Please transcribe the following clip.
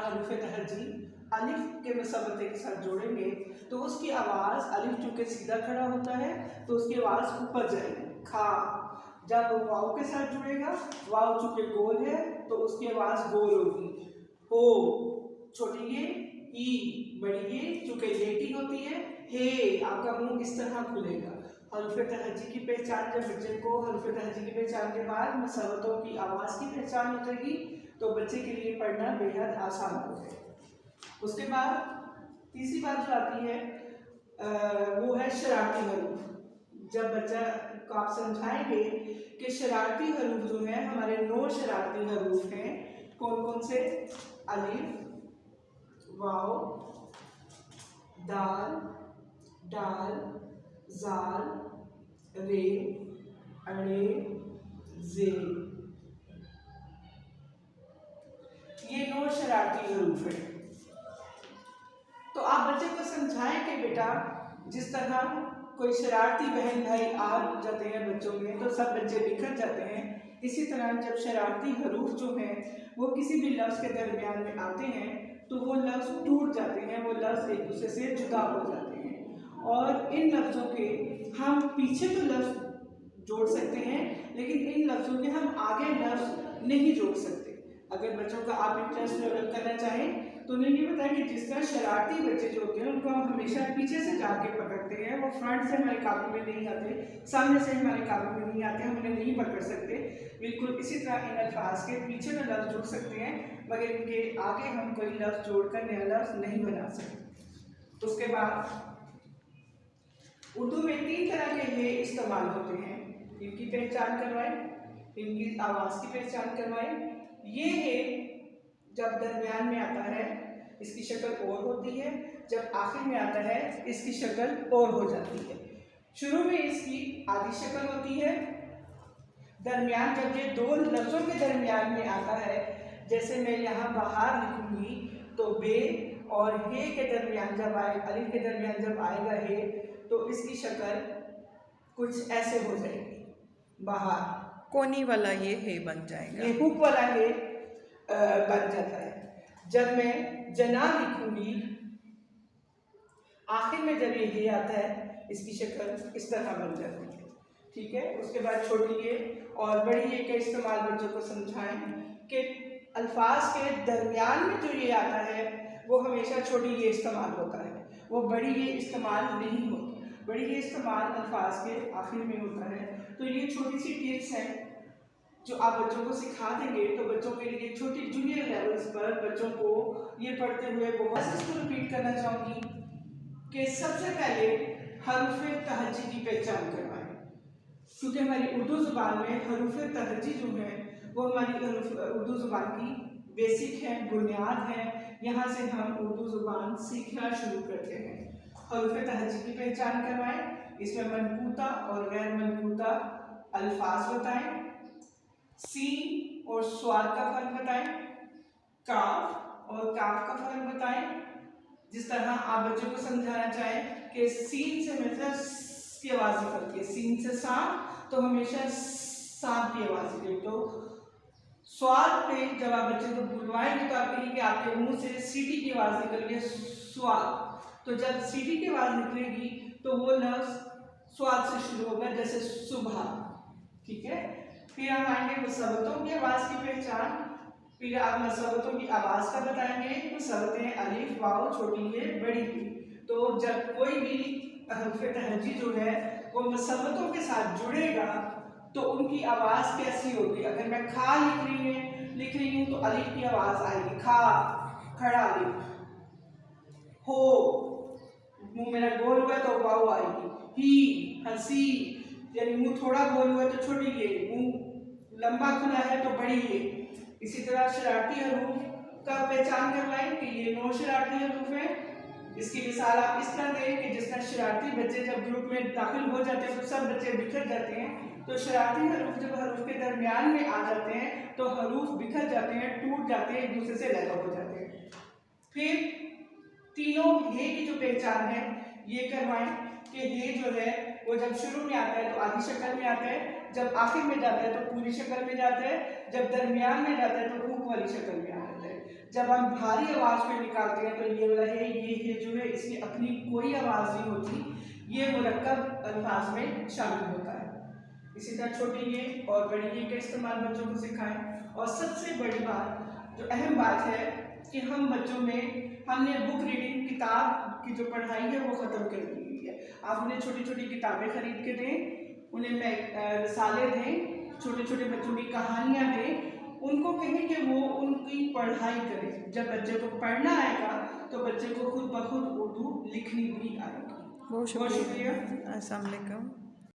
हरूफ तहज्जी अलिफ के मुसव्वते के साथ जोड़ेंगे तो उसकी आवाज़, अलिफ चूँकि सीधा खड़ा होता है तो उसकी आवाज़ ऊपर जाएगी खा। जब वो वाव के साथ जुड़ेगा, वाव चूँकि गोल है तो उसकी आवाज़ गोल होगी। हो छोटी ये, ई बड़ी ये चूँकि लेटी होती है, हे आपका मुंह इस तरह खुलेगा। हरूफ तहज्जी की पहचान, जब बच्चे को हरूफ तहज्जी की पहचान के बाद मुसव्वतों की आवाज़ की पहचान हो जाएगी तो बच्चे के लिए पढ़ना बेहद आसान हो जाएगा। उसके बाद तीसरी बात जो आती है वो है शरारती हरूफ। जब बच्चा को आप समझाएंगे कि शरारती हरूफ जो है हमारे 9 शरारती हरूफ हैं, कौन कौन से? अलिफ, वाव, दाल, डाल, जाल, रे, अड़े, जे, ये 9 शरारती हरूफ हैं। तो आप बच्चे को समझाएं कि बेटा जिस तरह कोई शरारती बहन भाई आ जाते हैं बच्चों में तो सब बच्चे बिखर जाते हैं, इसी तरह जब शरारती हरूफ जो हैं वो किसी भी लफ्ज़ के दरमियान में आते हैं तो वो लफ्ज़ टूट जाते हैं, वो लफ्ज़ एक दूसरे से जुदा हो जाते हैं। और इन लफ्ज़ों के हम पीछे तो लफ्ज़ जोड़ सकते हैं लेकिन इन लफ्ज़ों के हम आगे लफ्ज़ नहीं जोड़ सकते। अगर बच्चों का आप इंटरेस्ट डेवलप करना चाहें तो उन्हें ये बताएं कि जिस तरह शरारती बच्चे जो होते हैं उनको हम हमेशा पीछे से जाके पकड़ते हैं, वो फ्रंट से हमारे काबू में नहीं आते, सामने से हमारे काबू में नहीं आते, हम उन्हें नहीं पकड़ सकते। बिल्कुल इसी तरह इन अल्फाज के पीछे तो लफ्ज़ जोड़ सकते हैं मगर इनके आगे हम कोई लफ्ज़ जोड़कर नया लफ्ज़ नहीं बना सकते। उसके बाद उर्दू में 3 तरह के हे इस्तेमाल होते हैं, इनकी पहचान करवाएं, इनकी आवाज़ की पहचान करवाएं। ये है जब दरमियान में आता है इसकी शक्ल और होती है, जब आखिर में आता है इसकी शक्ल और हो जाती है। शुरू में इसकी आधी शक्ल होती है, दरमियान जब ये 2 लफ्ज़ों के दरमियान में आता है, जैसे मैं यहाँ बाहर लिखूंगी तो बे और हे के दरमियान जब आए, अलिफ के दरमियान जब आएगा हे तो इसकी शक्ल कुछ ऐसे हो जाएगी, बाहर कोनी वाला ये है बन जाएगा, ये हुक वाला है बन जाता है। जब मैं जना लिखूंगी आखिर में जब ये हे आता है इसकी शक्ल इस तरह बन जाती है। ठीक है, उसके बाद छोटी ये और बड़ी ये का इस्तेमाल बच्चों को समझाएं कि अल्फाज के दरमियान में जो ये आता है वो हमेशा छोटी ये इस्तेमाल होता है, वो बड़ी ये इस्तेमाल नहीं होती। बड़ी ये इस्तेमाल अल्फाज के आखिर में होता है। तो ये छोटी सी टिप्स हैं जो आप बच्चों को सिखा देंगे तो बच्चों के लिए छोटी जूनियर लेवल्स पर बच्चों को ये पढ़ते हुए बहुत इसको रिपीट करना चाहूँगी कि सबसे पहले हरूफ तहज्जी की पहचान करवाएं, क्योंकि हमारी उर्दू ज़ुबान में हरूफ तहज्जी जो है वो हमारी उर्दू ज़ुबान की बेसिक है, बुनियाद है। यहाँ से हम उर्दू ज़ुबान सीखना शुरू करते हैं। हरूफ तहज्जी की पहचान करवाएं, इसमें मनकूता और गैर मनकूता अल्फाज बताएं, सीन और स्वाद का फर्क बताएं, काफ और काफ का फर्क बताएं। जिस तरह आप बच्चों को समझाना चाहें कि सीन से हमेशा की आवाज़ निकलती है, सीन से सांप तो हमेशा सांप की आवाज़ निकलती। तो स्वाद पे जब आप बच्चे को बुलवाएंगे तो आप कहेंगे कि आपके मुंह से सीटी की आवाज़ निकल रही है, स्वाद। तो जब सीटी की आवाज़ निकलेगी तो वो लफ्ज़ स्वाद से शुरू होगा, जैसे सुबह। ठीक है, फिर हम आएंगे मुसव्वतों की आवाज़ की पहचान, फिर आप मुसव्वतों की आवाज़ का बताएंगे। मुसव्वतें अलिफ, वाव, छोटी ये, बड़ी ये। तो जब कोई भी हरूफ तहज्जी जो है वो मुसव्वतों के साथ जुड़ेगा तो उनकी आवाज़ कैसी होगी। अगर मैं खा लिख रही हूँ तो अलिफ की आवाज़ आएगी, खा, खड़ा अलिफ। हो, मुंह मेरा गोल हुआ तो वाव आएगी। ही, हंसी, यानी मुंह थोड़ा गोल हुआ तो छोटी ये, मुंह लंबा खुला है तो बड़ी ये। इसी तरह शरारती हरूफ का पहचान करवाएं कि ये 9 शरारती हरूफ हैं। इसकी मिसाल आप इस तरह दें कि जिस तरह शरारती बच्चे जब ग्रुप में दाखिल हो जाते हैं तो सब बच्चे बिखर जाते हैं, तो शरारती हरूफ जब हरूफ के दरमियान में आ जाते हैं तो हरूफ बिखर जाते हैं, टूट जाते हैं, एक दूसरे से अलग हो जाते हैं। फिर तीनों हे की जो पहचान है ये करवाएं कि हे जो है वो जब शुरू में आता है तो आधी शक्ल में आता है, जब आखिर में जाता है तो पूरी शक्ल में जाता है, जब दरमियान में जाता है तो हुक वाली शक्ल में आता है। जब हम भारी आवाज़ में निकालते हैं तो ये वाला है, ये जो है इसकी अपनी कोई आवाज़ नहीं होती, ये मुरक्कब अल्फाज में शामिल होता है। इसी तरह छोटी ये और बड़ी ये का इस्तेमाल बच्चों को सिखाएं। और सबसे बड़ी बात जो अहम बात है कि हम बच्चों में हमने बुक रीडिंग, किताब की जो पढ़ाई है वो ख़त्म कर दी हुई है। आप उन्हें छोटी छोटी किताबें खरीद के दें, उन्हें रिसाले दें, छोटे छोटे बच्चों की कहानियाँ दें, उनको कहें कि वो उनकी पढ़ाई करें। जब बच्चे को पढ़ना आएगा तो बच्चे को खुद ब खुद उर्दू लिखनी भी आएगी। बहुत शुक्रिया। अस्सलाम वालेकुम।